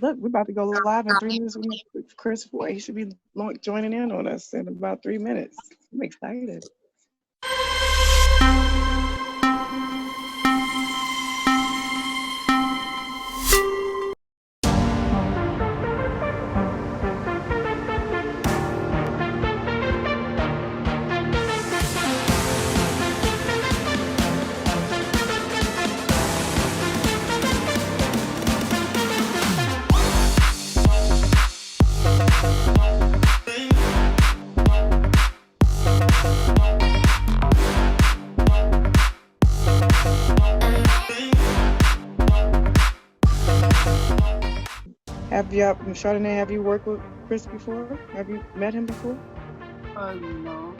look, we're about to go live in 3 minutes with Chris Boy. He should be joining in on us in about 3 minutes. I'm excited. Chardonnay, have you worked with Chris before? Have you met him before? No.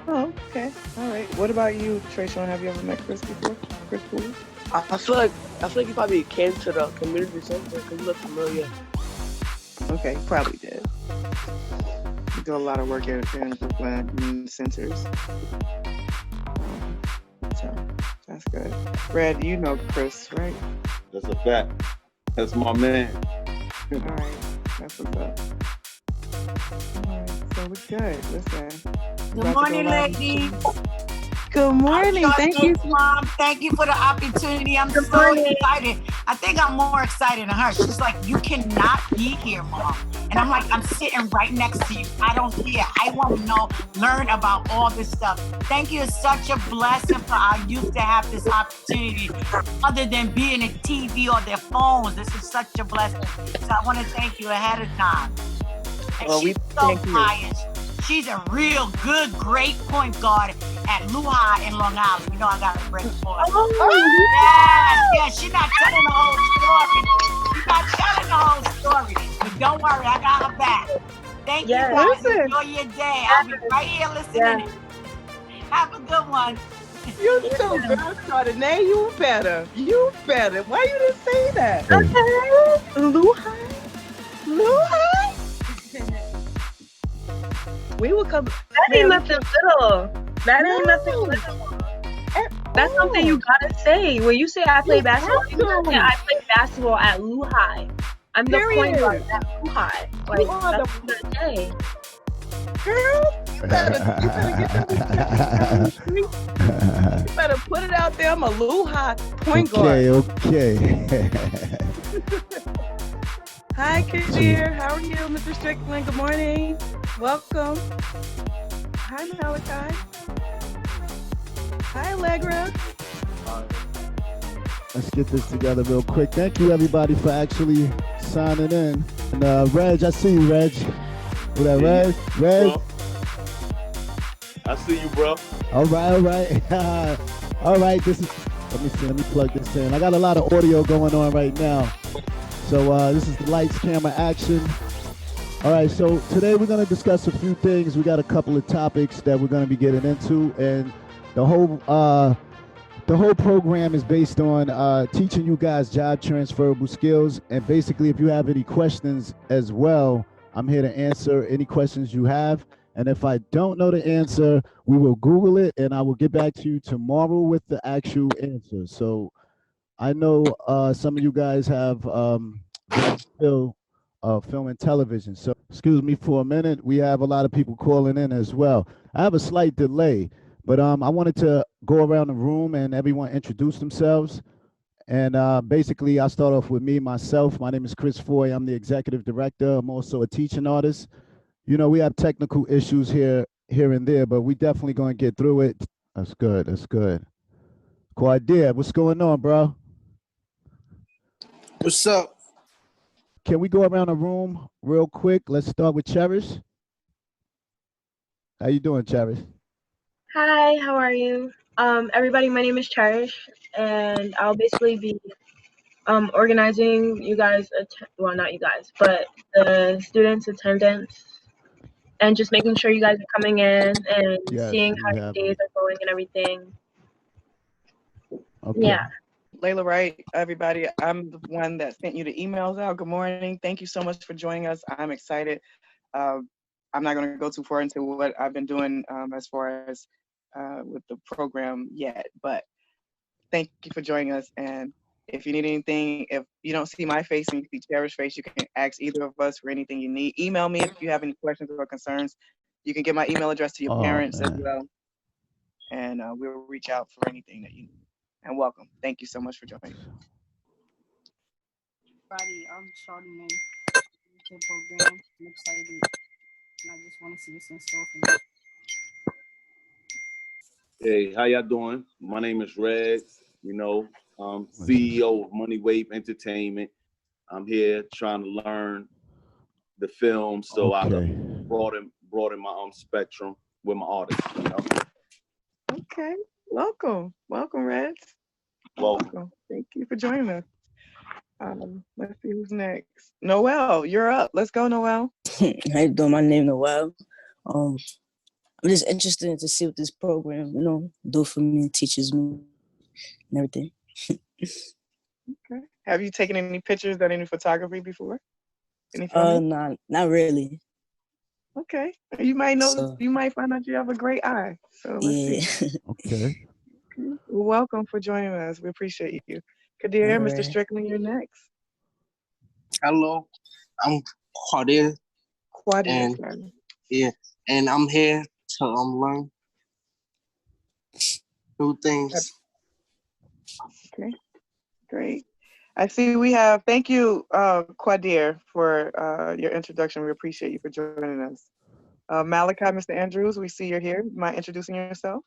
Oh, okay. All right. What about you, Trayshawn? Have you ever met Chris before? Chris Poole? I feel like he probably came to the community center because he looked familiar. Okay, he probably did. We do a lot of work here in Brooklyn community centers. So that's good. Red, you know Chris, right? That's a fact. That's my man. All right. That's what's up. All right. So we're good. Listen. Good morning, ladies. Good morning. Thank you, Mom. Thank you for the opportunity. I'm so excited. I think I'm more excited than her. She's like, you cannot be here, Mom. And I'm like, I'm sitting right next to you. I don't care. I want to learn about all this stuff. Thank you. It's such a blessing for our youth to have this opportunity. Other than being a TV or their phones, this is such a blessing. So I want to thank you ahead of time. And well, she's so pious. She's a real good, great point guard at Lehigh in Long Island. You know I got to break for her. Yes, she's not telling the whole story. She's not telling the whole story. But don't worry, I got her back. Thank you guys. Enjoy your day. I'll be right here listening. Have a good one. You're so good, Chardonnay. You better. Why you didn't say that? Okay. Lehigh? We will come. That ain't nothing little. That ain't nothing little. That's something you gotta say. When you say I play basketball, you gotta say I play basketball at Lehigh. I'm the point guard at Lehigh. Like, that's what you gotta say. Girl, you better put it out there. I'm a Lehigh point guard. Okay. Hi, Kadir. How are you, Mr. Strickland? Good morning. Welcome. Hi, Malachi. Hi, Allegra. Let's get this together real quick. Thank you, everybody, for actually signing in. And Reg, I see you, Reg. What that, Reg? Reg? I see you, bro. All right. All right, let me plug this in. I got a lot of audio going on right now. So this is the lights, camera, action. All right, so today we're going to discuss a few things. We got a couple of topics that we're going to be getting into, and the whole program is based on teaching you guys job transferable skills. And basically, if you have any questions as well, I'm here to answer any questions you have. And if I don't know the answer, we will Google it, and I will get back to you tomorrow with the actual answer. So I know some of you guys have film and television. So excuse me for a minute. We have a lot of people calling in as well. I have a slight delay, but I wanted to go around the room and everyone introduce themselves. And basically, I'll start off with myself. My name is Chris Foy. I'm the executive director. I'm also a teaching artist. You know, we have technical issues here and there, but we definitely going to get through it. That's good. Quadir, what's going on, bro? What's up? Can we go around the room real quick? Let's start with Cherish. How you doing, Cherish? Hi, how are you? Everybody, my name is Cherish, and I'll basically be organizing you guys, well, not you guys, but the students' attendance, and just making sure you guys are coming in and seeing how your days are going and everything. Okay. Yeah. Layla Wright, everybody. I'm the one that sent you the emails out. Good morning. Thank you so much for joining us. I'm excited. I'm not going to go too far into what I've been doing as far as with the program yet, but thank you for joining us. And If you need anything, if you don't see my face and you see Cherish's face, you can ask either of us for anything you need. Email me if you have any questions or concerns. You can get my email address to your Oh, parents as man. well, and we'll reach out for anything that you need. And welcome. Thank you so much for joining. Friday, I'm Charlemagne. The program. I'm excited, and I just want to see what's in store for me. Hey, how y'all doing? My name is Red. You know, CEO of Money Wave Entertainment. I'm here trying to learn the film, so I Okay. broaden my spectrum with my artists. You know? Okay. Welcome. Welcome, Red. Welcome. Thank you for joining us. Let's see who's next. Noel, you're up. Let's go, Noel. How you doing? My name is Noel. I'm just interested to see what this program, do for me, teaches me, and everything. Okay. Have you taken any pictures, done any photography before? Any filming? Not really. Okay. You might know. So, You might find out you have a great eye. So let's see. yeah. Okay. Welcome for joining us. We appreciate you. Kadir, All Mr. right. Strickland, you're next. Hello, I'm Quadir, Quadir, and sorry. yeah, and I'm here to learn new things. Okay, great. I see we have, thank you, Quadir, for your introduction. We appreciate you for joining us. Malachi, Mr. Andrews, we see you're here. You mind introducing yourself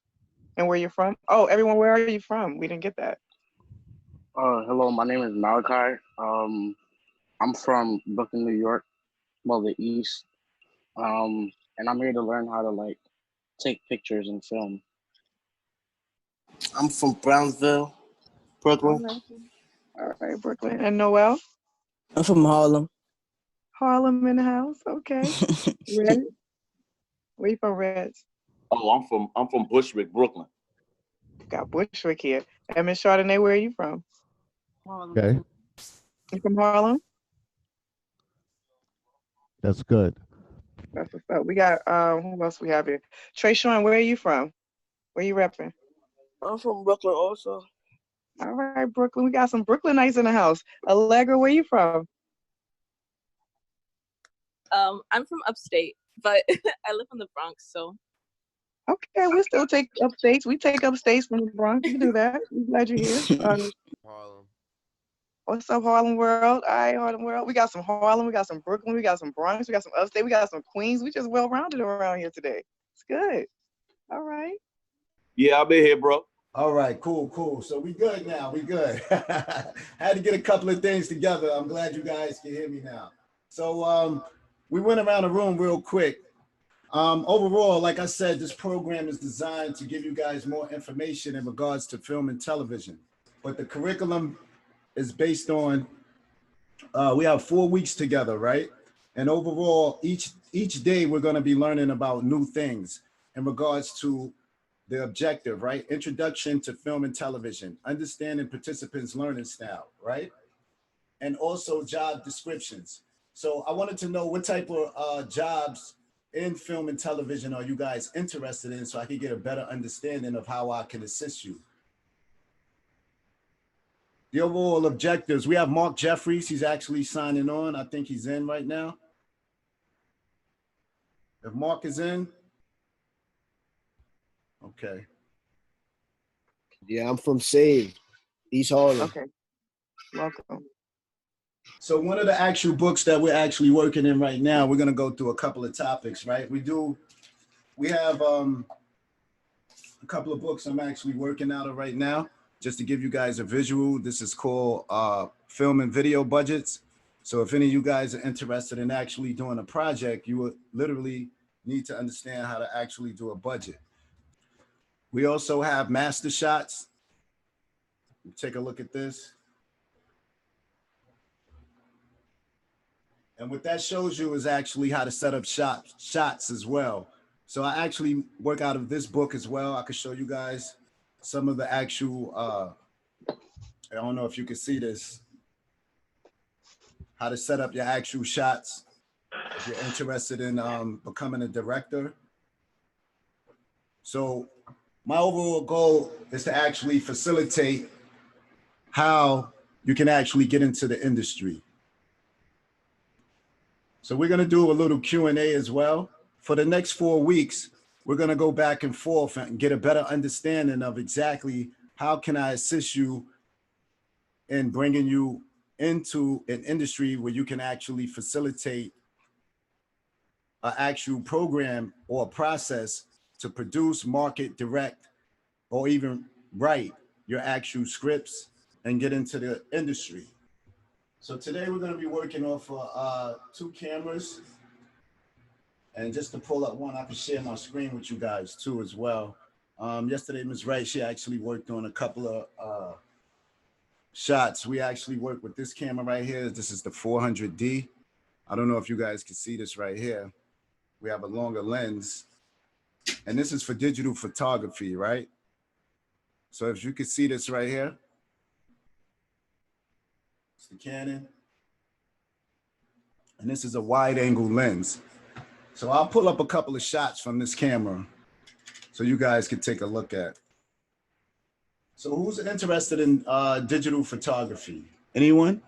and where you're from? Oh, everyone, where are you from? We didn't get that. Hello, my name is Malachi. I'm from Brooklyn, New York, well, the East. And I'm here to learn how to take pictures and film. I'm from Brownsville, Brooklyn. All right, Brooklyn. And Noel? I'm from Harlem. Harlem in the house. Okay. Red? Where you from, Red? Oh, I'm from Bushwick, Brooklyn. Got Bushwick here. And Miss Chardonnay, where are you from? Okay. You from Harlem? That's good. That's what's up. We got who else we have here? Trey Sean, where are you from? Where you repping? I'm from Brooklyn also. All right, Brooklyn. We got some Brooklynites in the house. Allegra, where you from? I'm from upstate, but I live in the Bronx, so. Okay, we still take upstates. We take upstates from the Bronx. You can do that. We're glad you're here. Harlem. What's up, Harlem World? All right, Harlem World. We got some Harlem, we got some Brooklyn, we got some Bronx, we got some upstate, we got some Queens. We just well-rounded around here today. It's good. All right. Yeah, I'll be here, bro. All right, cool. So we good now. We good. Had to get a couple of things together. I'm glad you guys can hear me now. So we went around the room real quick. Overall, like I said, this program is designed to give you guys more information in regards to film and television. But the curriculum is based on, we have 4 weeks together, right? And overall, each day we're gonna be learning about new things in regards to the objective, right? Introduction to film and television, understanding participants' learning style, right? And also job descriptions. So I wanted to know what type of jobs in film and television are you guys interested in, so I could get a better understanding of how I can assist you. The overall objectives, we have Mark Jeffries. He's actually signing on. I think he's in right now. If Mark is in. Okay. Yeah, I'm from Save, East Harlem. Okay. Welcome. So one of the actual books that we're actually working in right now, we're gonna go through a couple of topics, right? We have a couple of books I'm actually working out of right now, just to give you guys a visual. This is called Film and Video Budgets. So if any of you guys are interested in actually doing a project, you would literally need to understand how to actually do a budget. We also have Master Shots. Take a look at this. And what that shows you is actually how to set up shots as well. So I actually work out of this book as well. I could show you guys some of the actual, I don't know if you can see this, how to set up your actual shots if you're interested in becoming a director. So my overall goal is to actually facilitate how you can actually get into the industry. So we're gonna do a little Q&A as well. For the next 4 weeks, we're gonna go back and forth and get a better understanding of exactly how can I assist you in bringing you into an industry where you can actually facilitate an actual program or a process to produce, market, direct, or even write your actual scripts and get into the industry. So today we're going to be working off 2 cameras. And just to pull up one, I can share my screen with you guys too as well. Yesterday, Ms. Wright, she actually worked on a couple of shots. We actually worked with this camera right here. This is the 400D. I don't know if you guys can see this right here. We have a longer lens. And this is for digital photography, right? So if you can see this right here, it's the Canon. And this is a wide angle lens. So I'll pull up a couple of shots from this camera so you guys can take a look at. So who's interested in digital photography? Anyone?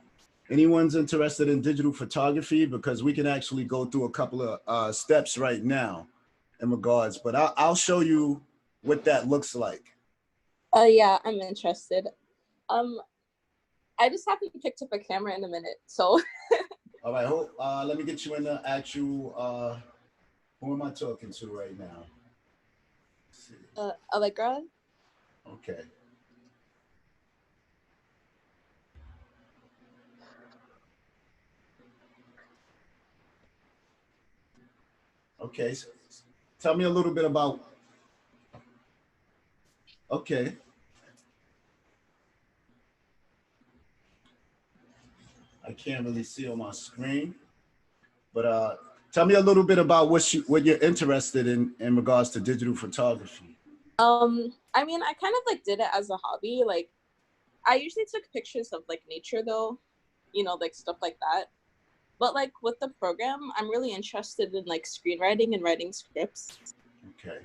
Anyone's interested in digital photography? Because we can actually go through a couple of steps right now in regards, but I'll show you what that looks like. Yeah, I'm interested. I just haven't picked up a camera in a minute, so. All right, let me get you in the actual, who am I talking to right now? Allegra? Okay. Okay, so tell me a little bit about, okay. I can't really see on my screen, but tell me a little bit about what you're interested in regards to digital photography. I mean, I kind of like did it as a hobby. Like, I usually took pictures of like nature though, you know, like stuff like that. But like with the program, I'm really interested in like screenwriting and writing scripts. Okay.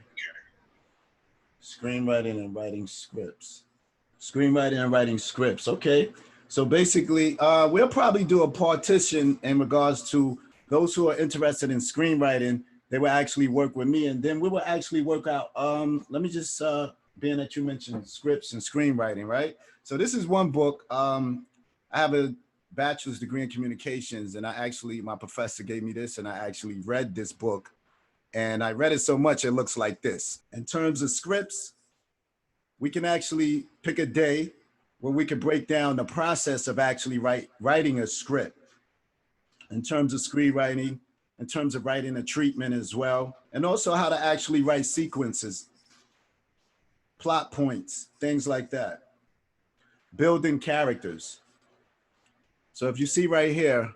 Screenwriting and writing scripts. Screenwriting and writing scripts. Okay. So basically, we'll probably do a partition in regards to those who are interested in screenwriting. They will actually work with me, and then we will actually work out. Let me just, being that you mentioned scripts and screenwriting, right? So this is one book. I have a bachelor's degree in communications, and my professor gave me this, and I actually read this book, and I read it so much it looks like this. In terms of scripts, we can actually pick a day where we can break down the process of actually writing a script. In terms of screenwriting, in terms of writing a treatment as well, and also how to actually write sequences, plot points, things like that. Building characters. So if you see right here,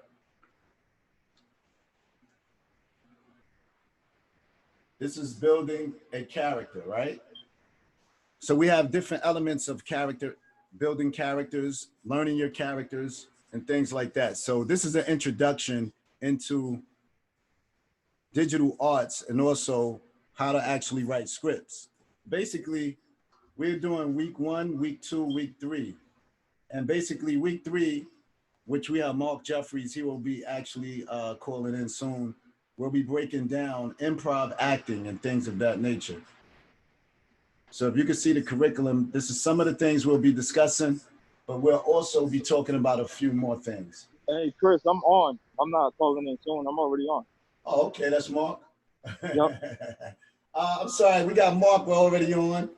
this is building a character, right? So we have different elements of character, building characters, learning your characters, and things like that. So this is an introduction into digital arts and also how to actually write scripts. Basically, we're doing week 1, week 2, week 3. And basically week 3, which we have Mark Jeffries, he will be actually calling in soon. We'll be breaking down improv acting and things of that nature. So if you can see the curriculum, this is some of the things we'll be discussing, but we'll also be talking about a few more things. Hey, Chris, I'm on. I'm not calling in soon. I'm already on. Oh, okay, that's Mark. Yep. I'm sorry, we got Mark already on.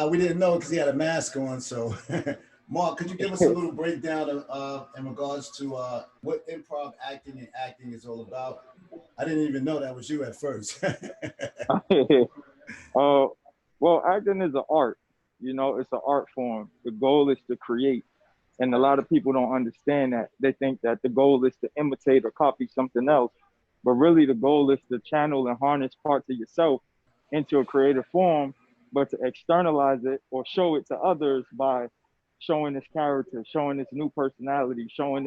We didn't know because he had a mask on, so. Mark, could you give us a little breakdown in regards to what improv acting and acting is all about? I didn't even know that was you at first. Well, acting is an art. You know, it's an art form. The goal is to create. And a lot of people don't understand that. They think that the goal is to imitate or copy something else. But really the goal is to channel and harness parts of yourself into a creative form, but to externalize it or show it to others by showing this character, showing this new personality, showing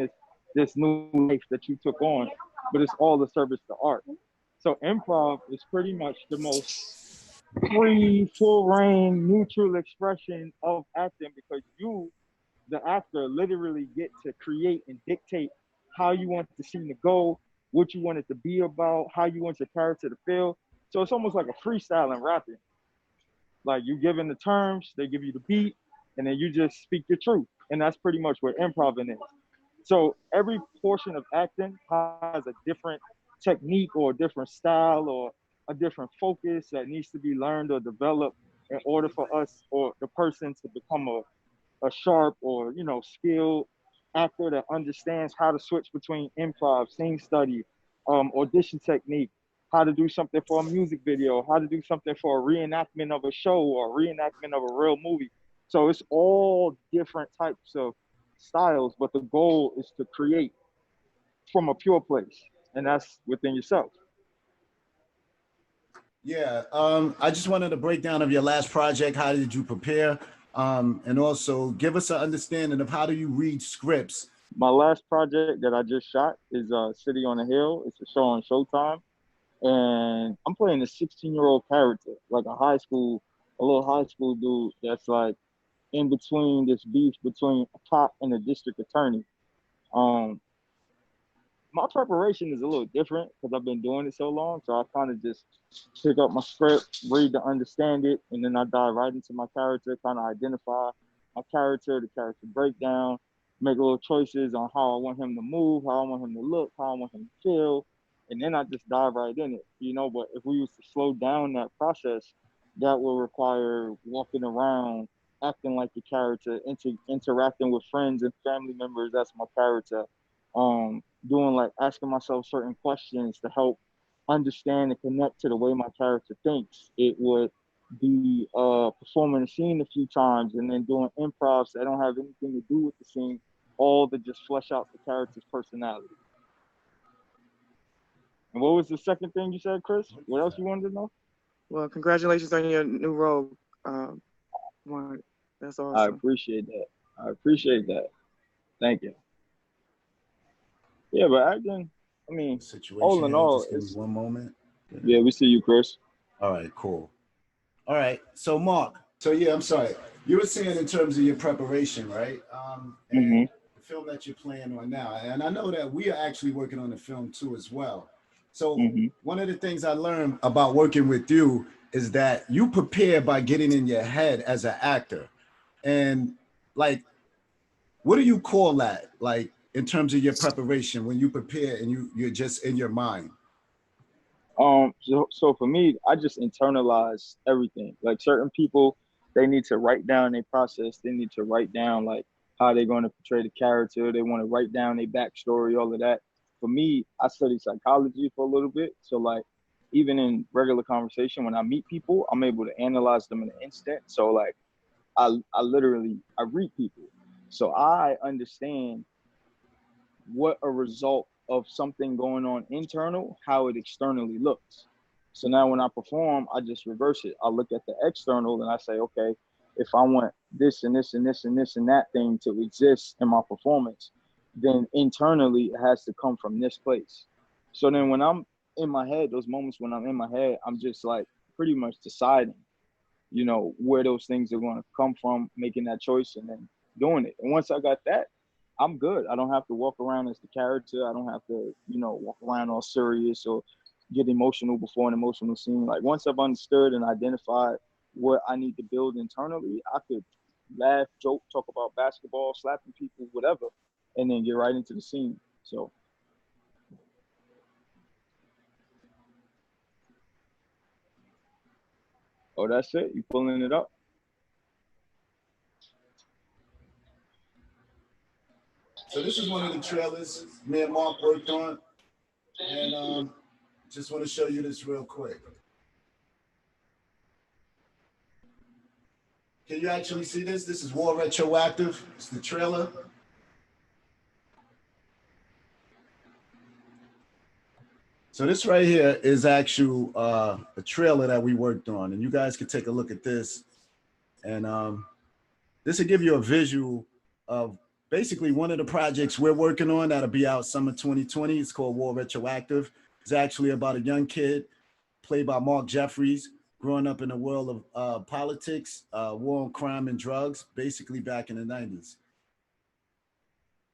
this new life that you took on, but it's all a service to art. So improv is pretty much the most free, full reign, neutral expression of acting because you the actor literally get to create and dictate how you want the scene to go, what you want it to be about, how you want your character to feel. So it's almost like a freestyle in rapping. Like you given the terms, they give you the beat, and then you just speak your truth. And that's pretty much what improv is. So every portion of acting has a different technique or a different style or a different focus that needs to be learned or developed in order for us or the person to become a sharp or, you know, skilled actor that understands how to switch between improv, scene study, audition technique, how to do something for a music video, how to do something for a reenactment of a show or a reenactment of a real movie. So it's all different types of styles, but the goal is to create from a pure place, and that's within yourself. Yeah, I just wanted a breakdown of your last project. How did you prepare? And also give us an understanding of how do you read scripts. My last project that I just shot is City on a Hill. It's a show on Showtime. And I'm playing a 16-year-old character, like a little high school dude that's like in between this beef between a cop and a district attorney. My preparation is a little different because I've been doing it so long. So I kind of just pick up my script, read to understand it, and then I dive right into my character, kind of identify my character, the character breakdown, make little choices on how I want him to move, how I want him to look, how I want him to feel, and then I just dive right in it, you know. But if we used to slow down that process, that will require walking around, acting like the character, interacting with friends and family members. That's my character. Doing like asking myself certain questions to help understand and connect to the way my character thinks. It would be performing a scene a few times and then doing improvs that don't have anything to do with the scene, all to just flesh out the character's personality. And what was the second thing you said, Chris? What else you wanted to know? Well, congratulations on your new role. Mark. That's awesome. I appreciate that. Thank you. Yeah, but acting, I mean, Situation all in all, just give me one moment. Yeah, we see you, Chris. All right, cool. All right, so Mark, so yeah, I'm sorry. You were saying in terms of your preparation, right? And the film that you're playing on now, and I know that we are actually working on the film too as well. So one of the things I learned about working with you is that you prepare by getting in your head as an actor. And like, what do you call that? Like, in terms of your preparation, when you prepare and you're just in your mind? So for me, I just internalize everything. Like certain people, they need to write down their process. They need to write down like how they're going to portray the character. They want to write down their backstory, all of that. For me, I studied psychology for a little bit. So like, even in regular conversation, when I meet people, I'm able to analyze them in an instant. So like, I read people. So I understand what a result of something going on internal, how it externally looks. So now when I perform, I just reverse it. I look at the external and I say, okay, if I want this and this and this and this and that thing to exist in my performance, then internally it has to come from this place. So then when I'm in my head, those moments when I'm in my head, I'm just like pretty much deciding, you know, where those things are going to come from, making that choice and then doing it. And once I got that, I'm good. I don't have to walk around as the character. I don't have to, you know, walk around all serious or get emotional before an emotional scene. Like once I've understood and identified what I need to build internally, I could laugh, joke, talk about basketball, slapping people, whatever, and then get right into the scene. So. Oh, that's it? You pulling it up? So this is one of the trailers me and Mark worked on, and just want to show you this real quick. Can you actually see this? This is War Retroactive. It's the trailer. So this right here is actual a trailer that we worked on, and you guys can take a look at this, and this will give you a visual of basically one of the projects we're working on that'll be out summer 2020. It's called War Retroactive. It's actually about a young kid played by Mark Jeffries, growing up in the world of politics, war on crime and drugs, basically back in the 90s.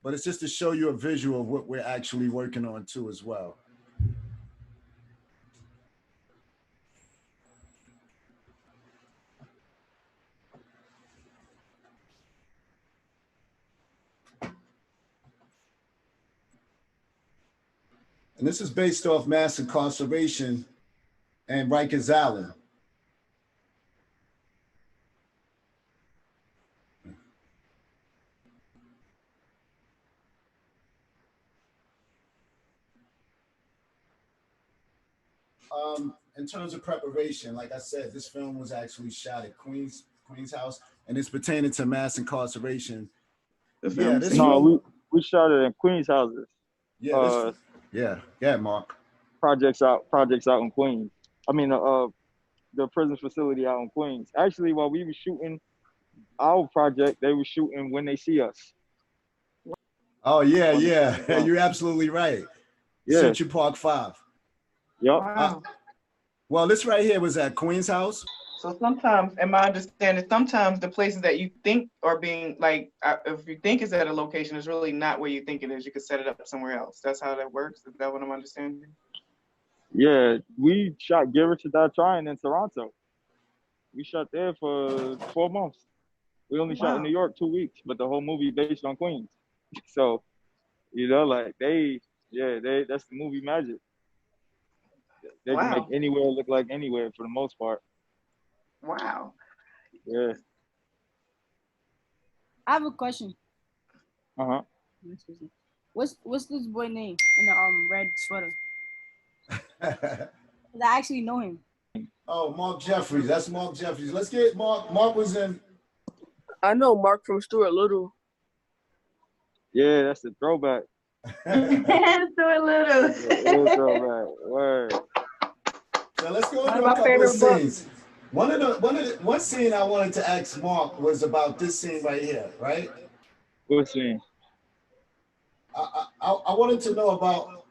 but it's just to show you a visual of what we're actually working on too as well. And this is based off mass incarceration and Rikers Island. In terms of preparation, like I said, this film was actually shot at Queen's House, and it's pertaining to mass incarceration. Yeah, we shot it in Queens houses. Yeah, yeah, Mark. Projects out in Queens. I mean, the prison facility out in Queens. Actually, while we were shooting our project, they were shooting When They See Us. Oh yeah, yeah, you're absolutely right. Yeah. Central Park 5. Yep. Wow. Well, this right here was at Queen's House. So sometimes, in my understanding, sometimes the places that you think are being like, if you think it's at a location, it's really not where you think it is. You could set it up somewhere else. That's how that works. Is that what I'm understanding? Yeah, we shot Get Rich or Die Trying in Toronto. We shot there for 4 months. We only shot in New York 2 weeks, but the whole movie based on Queens. So, you know, like that's the movie magic. They can make anywhere look like anywhere for the most part. Wow. Yeah. I have a question. Uh-huh. What's this boy name in the red sweater? 'Cause I actually know him. Oh, Mark Jeffries. That's Mark Jeffries. Let's get Mark. Mark was in. I know Mark from Stuart Little. Yeah, that's the throwback. Stuart Little. Throwback. Word. So let's go into a couple of scenes. One scene I wanted to ask Mark was about this scene right here, right? What scene? I wanted to know about.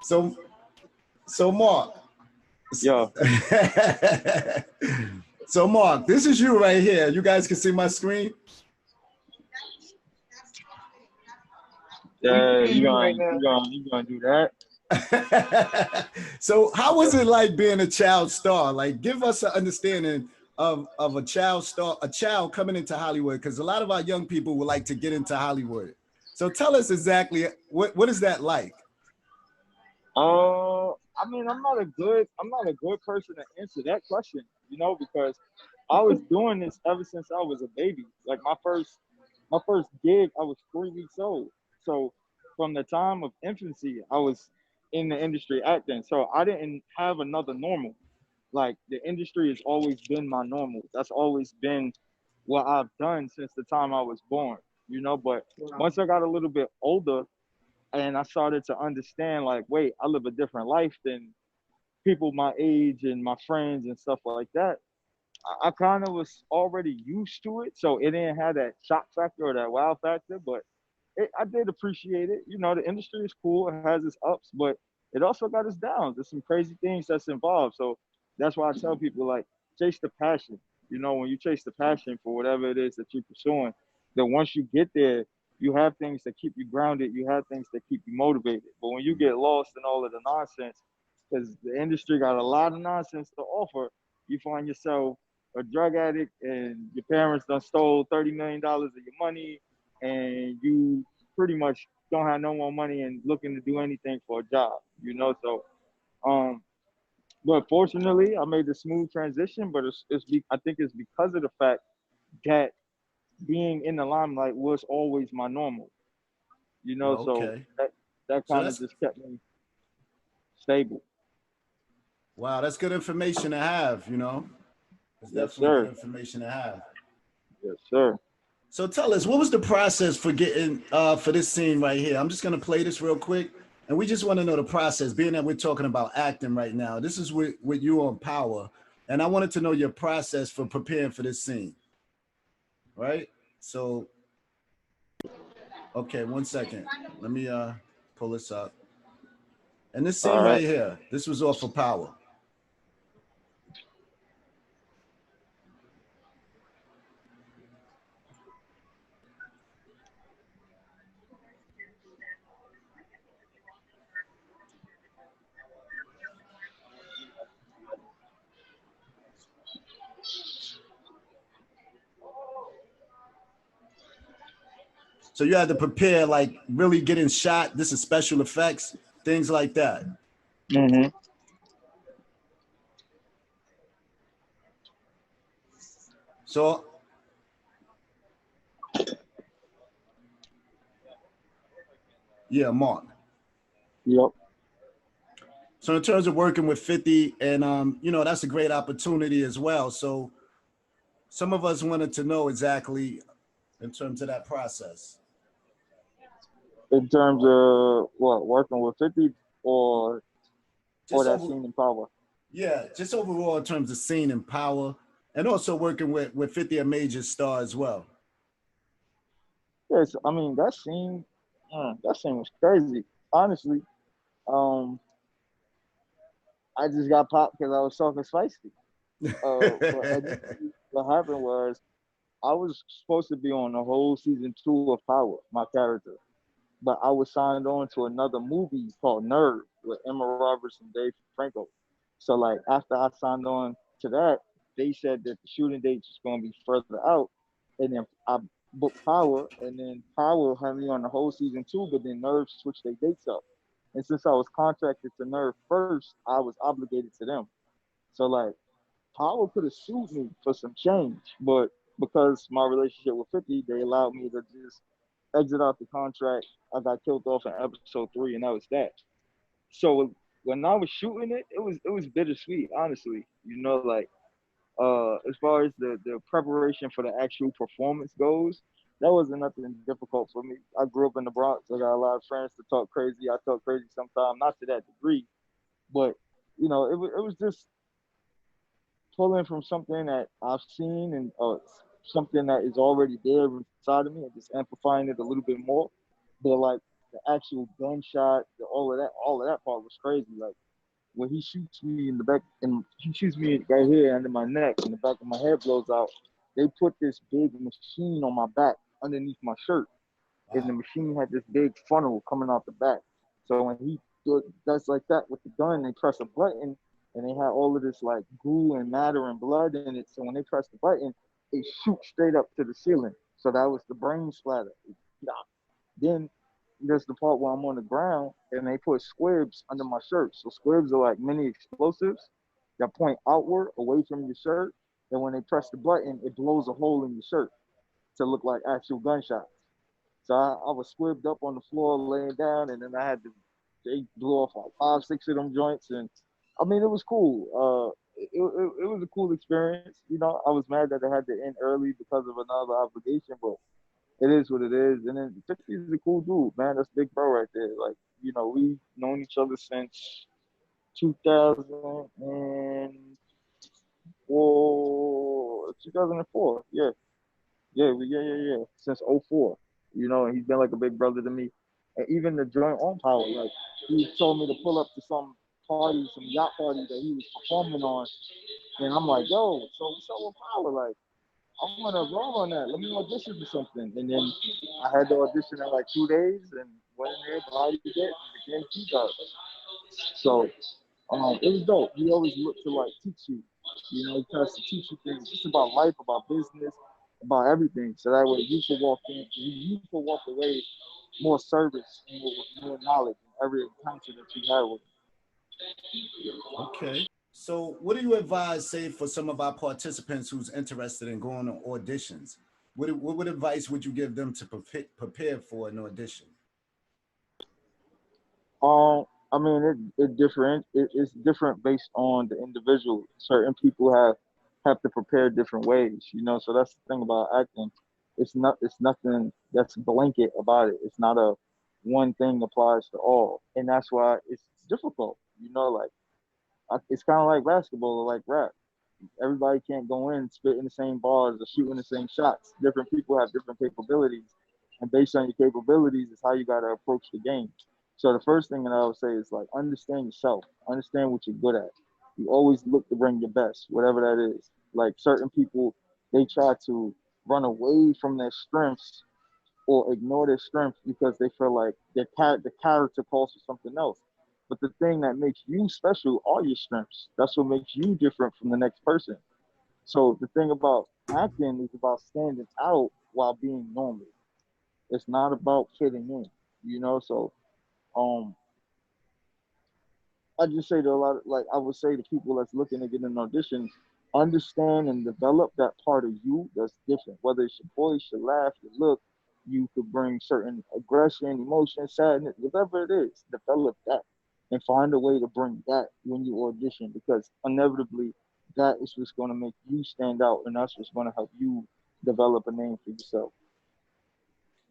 So Mark. Yo. So Mark, this is you right here. You guys can see my screen. Yeah, you gonna do that? So how was it like being a child star? Like, give us an understanding of a child star, a child coming into Hollywood, because a lot of our young people would like to get into Hollywood. So tell us exactly what is that like? I mean, I'm not a good person to answer that question, you know, because I was doing this ever since I was a baby. Like my first gig, I was 3 weeks old. So from the time of infancy, I was in the industry acting. So I didn't have another normal. Like the industry has always been my normal. That's always been what I've done since the time I was born, you know. But once I got a little bit older and I started to understand, like, wait, I live a different life than people my age and my friends and stuff like that, I kind of was already used to it. So it didn't have that shock factor or that wow factor, but I did appreciate it. You know, the industry is cool. It has its ups, but it also got its downs. There's some crazy things that's involved. So that's why I tell people, like, chase the passion. You know, when you chase the passion for whatever it is that you're pursuing, then once you get there, you have things that keep you grounded. You have things that keep you motivated. But when you get lost in all of the nonsense, because the industry got a lot of nonsense to offer, you find yourself a drug addict and your parents done stole $30 million of your money and you pretty much don't have no more money and looking to do anything for a job, you know? So, but fortunately I made a smooth transition, but I think it's because of the fact that being in the limelight was always my normal, you know? Okay. So that kind of just kept me stable. Wow, that's good information to have, you know? It's definitely good information to have. Yes, sir. So tell us, what was the process for getting for this scene right here? I'm just gonna play this real quick, and we just want to know the process, being that we're talking about acting right now. This is with you on Power, and I wanted to know your process for preparing for this scene. Right? So, okay, 1 second. Let me pull this up. And this scene right here, this was off of Power. So you had to prepare, like really getting shot. This is special effects, things like that. Mm-hmm. So yeah, Mark. Yep. So in terms of working with 50, and you know, that's a great opportunity as well. So some of us wanted to know exactly in terms of that process. In terms of what, working with 50 or Just that over, scene in Power? yeah, just overall in terms of scene and power, and also working with 50 a major star as well. Yes, I mean that scene was crazy. Honestly, I just got popped because I was talking spicy. But what happened was I was supposed to be on the whole season 2 of Power, my character, but I was signed on to another movie called Nerve with Emma Roberts and Dave Franco. So like after I signed on to that, they said that the shooting date was going to be further out, and then I booked Power, and then Power had me on the whole season 2, but then Nerve switched their dates up. And since I was contracted to Nerve first, I was obligated to them. So like Power could have sued me for some change, but because my relationship with 50, they allowed me to just exit out the contract. I got killed off in episode 3, and that was that. So when I was shooting it, it was bittersweet, honestly. You know, like as far as the preparation for the actual performance goes, that wasn't nothing difficult for me. I grew up in the Bronx. I got a lot of friends to talk crazy. I talk crazy sometimes, not to that degree, but you know, it was just pulling from something that I've seen and something that is already there inside of me and just amplifying it a little bit more. But like the actual gunshot, all of that part was crazy. Like when he shoots me in the back, and he shoots me right here under my neck, and the back of my head blows out. They put this big machine on my back underneath my shirt, and the machine had this big funnel coming out the back. So when he does like that with the gun, they press a button, and they had all of this like goo and matter and blood in it. So when they press the button, it shoots straight up to the ceiling. So that was the brain splatter. Then there's the part where I'm on the ground and they put squibs under my shirt. So squibs are like mini explosives that point outward away from your shirt. And when they press the button, it blows a hole in your shirt to look like actual gunshots. So I was squibbed up on the floor laying down, and then they blew off like 5, 6 of them joints. And I mean, it was cool. It was a cool experience. You know, I was mad that it had to end early because of another obligation, but it is what it is. And then 50 is a cool dude, man. That's Big Bro right there. Like, you know, we've known each other since 2004. Yeah. Since '04. You know, and he's been like a big brother to me. And even the joint on Power, like he told me to pull up to some party, some yacht party that he was performing on. And I'm like, yo, so what's up with Power? Like, I'm gonna roll on that. Let me audition for something. And then I had to audition in like 2 days and went in there, bodied it, and became T-Dog. So it was dope. He always looked to like teach you. You know, he tries to teach you things just about life, about business, about everything. So that way you can walk away more service and more knowledge in every encounter that you have with him. Okay. So what do you advise, say, for some of our participants who's interested in going on auditions? What advice would you give them to prepare for an audition? I mean, it's different based on the individual. Certain people have to prepare different ways, you know. So that's the thing about acting. It's nothing that's blanket about it. It's not a one thing applies to all, and that's why it's difficult. You know, like it's kind of like basketball or like rap. Everybody can't go in spitting the same bars or shooting the same shots. Different people have different capabilities, and based on your capabilities is how you got to approach the game. So the first thing that I would say is like understand yourself, understand what you're good at. You always look to bring your best, whatever that is. Like certain people, they try to run away from their strengths or ignore their strengths because they feel like the character calls for something else. But the thing that makes you special are your strengths. That's what makes you different from the next person. So the thing about acting is about standing out while being normal. It's not about fitting in, you know. So I just say to a lot of, like, I would say to people that's looking to get in auditions, understand and develop that part of you that's different. Whether it's your voice, your laugh, your look, you could bring certain aggression, emotion, sadness, whatever it is, develop that and find a way to bring that when you audition, because inevitably that is what's going to make you stand out, and that's what's going to help you develop a name for yourself.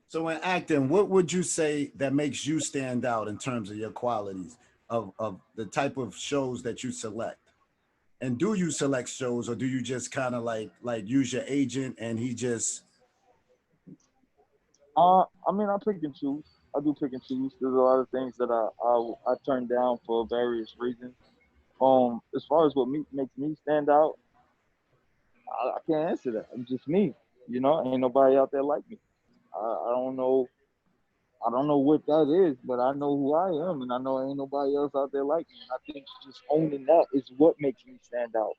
So in acting, what would you say that makes you stand out in terms of your qualities of the type of shows that you select? And do you select shows, or do you just kind of like use your agent and he just? I mean, I pick and choose. I do pick and choose. There's a lot of things that I turn down for various reasons. As far as what makes me stand out, I can't answer that. I'm just me. You know, ain't nobody out there like me. I don't know. I don't know what that is, but I know who I am, and I know ain't nobody else out there like me. And I think just owning that is what makes me stand out.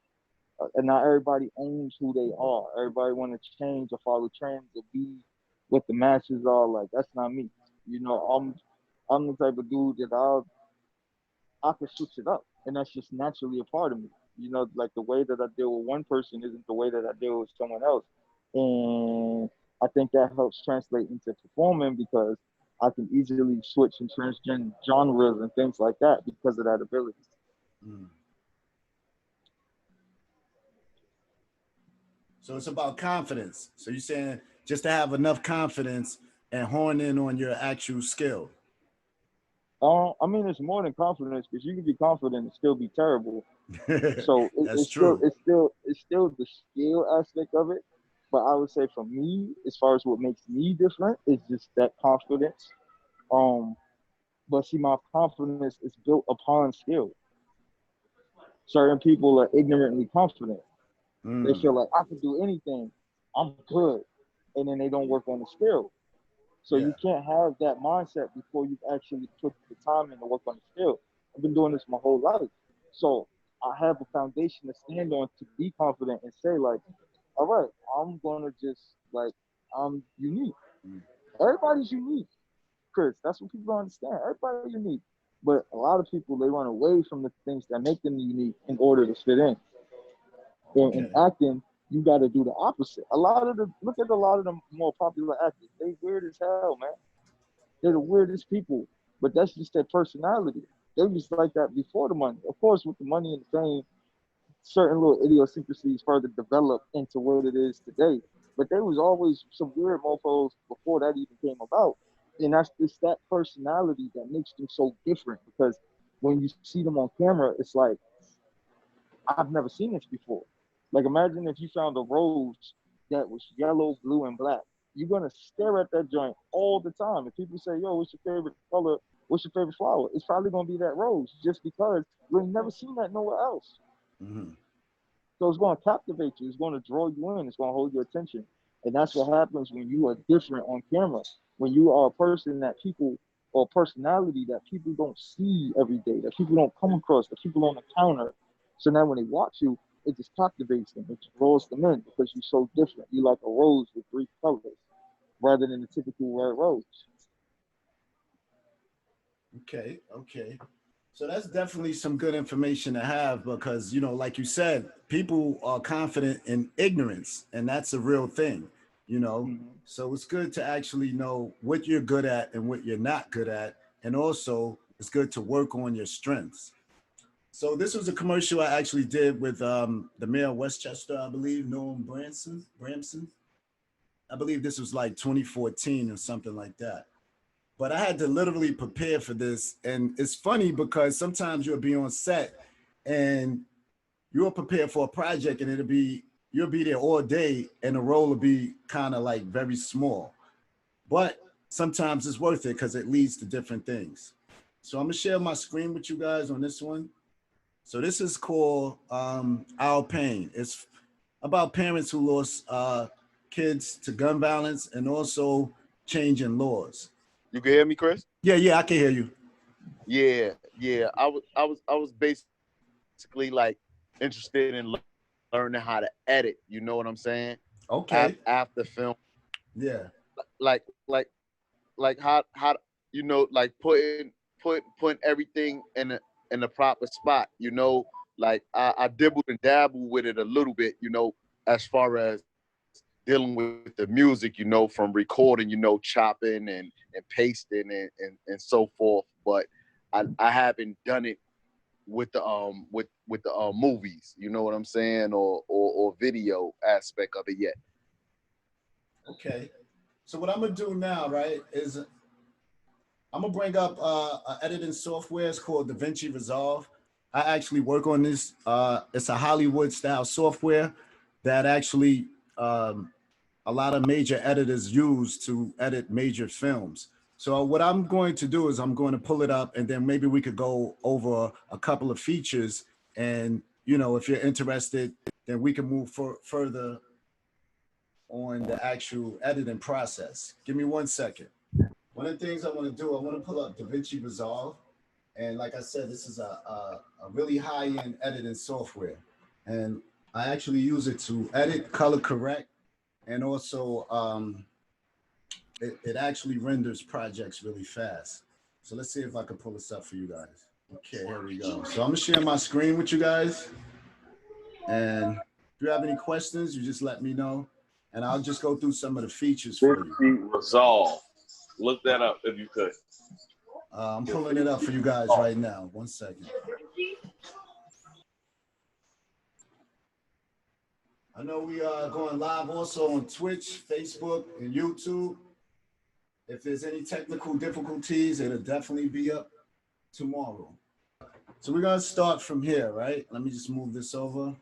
And not everybody owns who they are. Everybody want to change or follow trends or be what the masses are. Like, that's not me. You know, I'm the type of dude that I can switch it up, and that's just naturally a part of me. You know, like the way that I deal with one person isn't the way that I deal with someone else, and I think that helps translate into performing, because I can easily switch and transcend genres and things like that because of that ability. Mm. So it's about confidence. So you're saying just to have enough confidence and hone in on your actual skill. I mean, it's more than confidence, because you can be confident and still be terrible. So That's it's true. It's still the skill aspect of it. But I would say for me, as far as what makes me different, is just that confidence. But see, my confidence is built upon skill. Certain people are ignorantly confident. They feel like I can do anything, I'm good, and then they don't work on the skill. So Yeah. you can't have that mindset before you've actually put the time in to work on the skill. I've been doing this my whole life, so I have a foundation to stand on to be confident and say, like, all right, I'm gonna just, like, I'm unique. Everybody's unique, Chris. That's what people don't understand. Everybody's unique, but a lot of people, they run away from the things that make them unique in order to fit in. And in acting, you got to do the opposite. Look at a lot of the more popular actors. They weird as hell, man. They're the weirdest people, but that's just their personality. They was like that before the money. Of course, with the money and the fame, certain little idiosyncrasies further developed into what it is today. But there was always some weird mofos before that even came about. And that's just that personality that makes them so different, because when you see them on camera, it's like, I've never seen this before. Like, imagine if you found a rose that was yellow, blue, and black. You're gonna stare at that joint all the time. If people say, "Yo, what's your favorite color? What's your favorite flower?" It's probably gonna be that rose, just because we've never seen that nowhere else. Mm-hmm. So it's gonna captivate you. It's gonna draw you in. It's gonna hold your attention. And that's what happens when you are different on camera. When you are a person that people, or personality that people don't see every day, that people don't come across, that people don't encounter. So now when they watch you, it just captivates them. It draws them in because you're so different. You're like a rose with 3 colors rather than the typical red rose. Okay. So that's definitely some good information to have, because, you know, like you said, people are confident in ignorance, and that's a real thing, you know. Mm-hmm. So it's good to actually know what you're good at and what you're not good at. And also it's good to work on your strengths. So this was a commercial I actually did with the mayor of Westchester, I believe, Noam Bramson. I believe this was like 2014 or something like that. But I had to literally prepare for this. And it's funny because sometimes you'll be on set and you'll prepare for a project, and you'll be there all day and the role will be kind of like very small. But sometimes it's worth it because it leads to different things. So I'm gonna share my screen with you guys on this one. So this is called Our Pain. It's about parents who lost kids to gun violence and also changing laws. You can hear me, Chris? Yeah, I can hear you. Yeah. I was basically like interested in learning how to edit. You know what I'm saying? Okay. After film. Yeah. Like how you know, like putting everything in the proper spot, you know. Like I dibbled and dabbled with it a little bit, you know, as far as dealing with the music, you know, from recording, you know, chopping and pasting and so forth. But I haven't done it with the movies, you know what I'm saying, or video aspect of it yet. Okay. So what I'm gonna do now, right, is I'm gonna bring up an editing software. It's called DaVinci Resolve. I actually work on this. It's a Hollywood style software that actually a lot of major editors use to edit major films. So what I'm going to do is I'm going to pull it up, and then maybe we could go over a couple of features. And, you know, if you're interested, then we can move further on the actual editing process. Give me 1 second. One of the things I want to do, I want to pull up DaVinci Resolve. And like I said, this is a really high-end editing software. And I actually use it to edit, color correct, and also it actually renders projects really fast. So let's see if I can pull this up for you guys. Okay, here we go. So I'm gonna share my screen with you guys. And if you have any questions, you just let me know. And I'll just go through some of the features for you. Resolve. Look that up if you could. I'm pulling it up for you guys right now. 1 second. I know we are going live also on Twitch, Facebook, and YouTube. If there's any technical difficulties, it'll definitely be up tomorrow. So we're gonna start from here, right? Let me just move this over.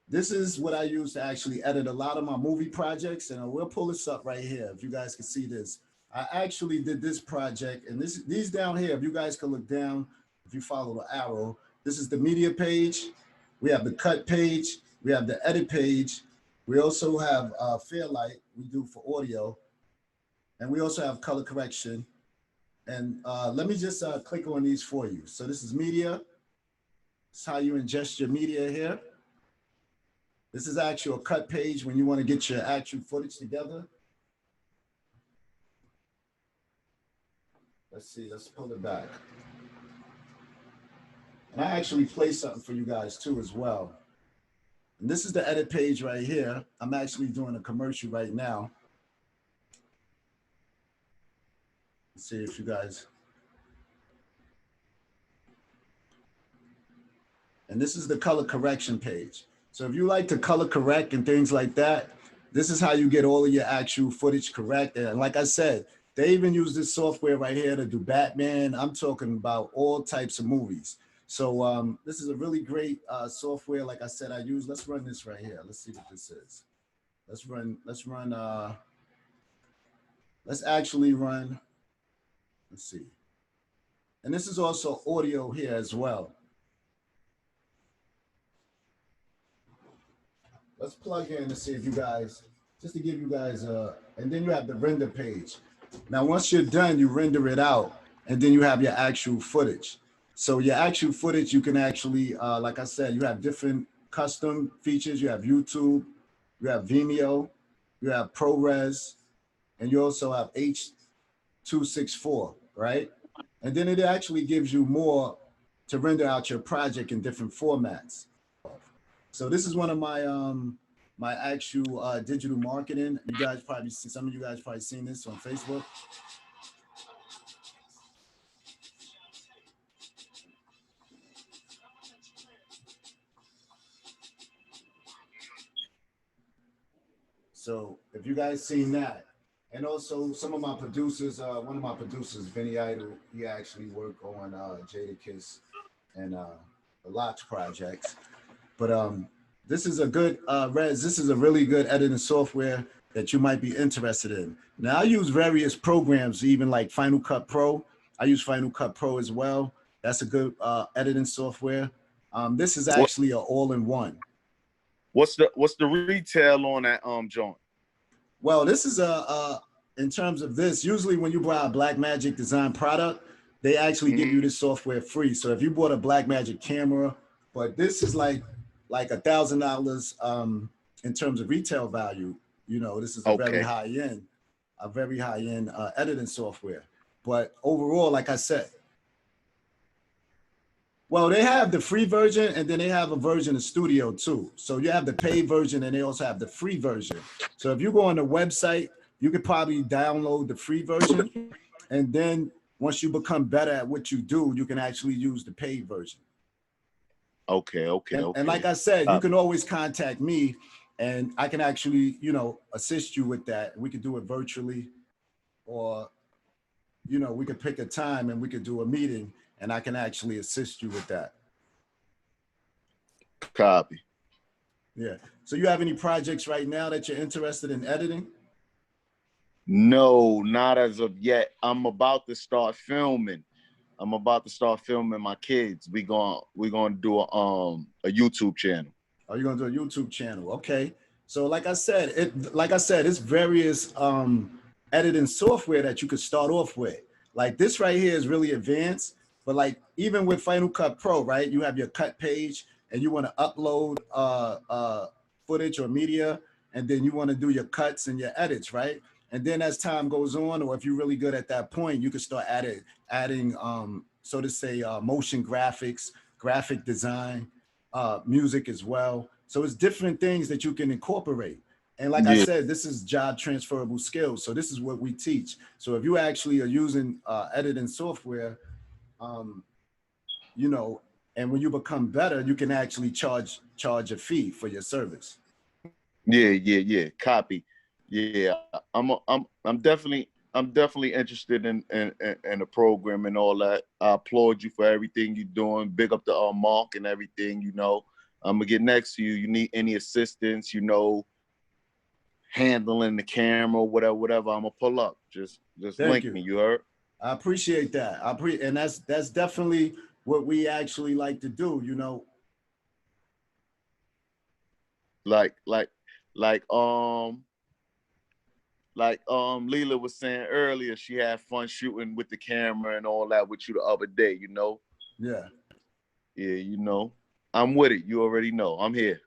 This is what I use to actually edit a lot of my movie projects, and we'll pull this up right here if you guys can see this. I actually did this project, and these down here, if you guys can look down, if you follow the arrow, this is the media page. We have the cut page. We have the edit page. We also have Fairlight, we do for audio. And we also have color correction. And let me just click on these for you. So this is media. This is how you ingest your media here. This is actually a cut page when you want to get your actual footage together. Let's see, let's pull it back. And I actually play something for you guys too as well. And this is the edit page right here. I'm actually doing a commercial right now. Let's see if you guys. And this is the color correction page. So if you like to color correct and things like that, this is how you get all of your actual footage correct. And like I said, they even use this software right here to do Batman. I'm talking about all types of movies. So this is a really great software. Like I said, I use, let's run this right here. Let's see what this is. Let's actually run, let's see. And this is also audio here as well. Let's plug in to see if you guys, just to give you guys and then you have the render page. Now, once you're done, you render it out, and then you have your actual footage. So your actual footage, you can actually, like I said, you have different custom features. You have YouTube, you have Vimeo, you have ProRes, and you also have H.264, right? And then it actually gives you more to render out your project in different formats. So this is one of my my actual digital marketing. You guys probably see, some of you guys probably seen this on Facebook. So if you guys seen that, and also some of my producers, one of my producers, Vinny Idol, he actually worked on Jadakiss and the Lots projects. But this is a good, Rez, this is a really good editing software that you might be interested in. Now I use various programs, even like Final Cut Pro. I use Final Cut Pro as well. That's a good editing software. This is actually an all-in-one. What's the retail on that joint? Well, this is in terms of this, usually when you buy a Blackmagic design product, they actually give you this software free. So if you bought a Blackmagic camera, but this is like $1,000 in terms of retail value, you know, this is a very high end. a very high-end editing software. But overall, like I said, well, they have the free version and then they have a version of Studio too. So you have the paid version and they also have the free version. So if you go on the website, you could probably download the free version. And then once you become better at what you do, you can actually use the paid version. Okay. And like I said, you can always contact me and I can actually, assist you with that. We could do it virtually, or, we could pick a time and we could do a meeting and I can actually assist you with that. Copy. Yeah. So you have any projects right now that you're interested in editing? No, not as of yet. I'm about to start filming. My kids. We're gonna do a YouTube channel. Oh, you're gonna do a YouTube channel. Okay. So like I said, it's various editing software that you could start off with. Like this right here is really advanced, but like even with Final Cut Pro, right? You have your cut page and you want to upload footage or media, and then you want to do your cuts and your edits, right? And then as time goes on, or if you're really good at that point, you can start adding so to say, motion graphics, graphic design, music as well. So it's different things that you can incorporate. And like I said, this is job transferable skills. So this is what we teach. So if you actually are using editing software, and when you become better, you can actually charge a fee for your service. Yeah. Copy. Yeah, I'm definitely interested in the program and all that. I applaud you for everything you're doing. Big up to Mark and everything. I'm gonna get next to you. You need any assistance? Handling the camera, whatever. I'm gonna pull up. Just link me. You heard? I appreciate that. And that's definitely what we actually like to do. Like Leela was saying earlier, she had fun shooting with the camera and all that with you the other day, Yeah. Yeah, I'm with it. You already know. I'm here.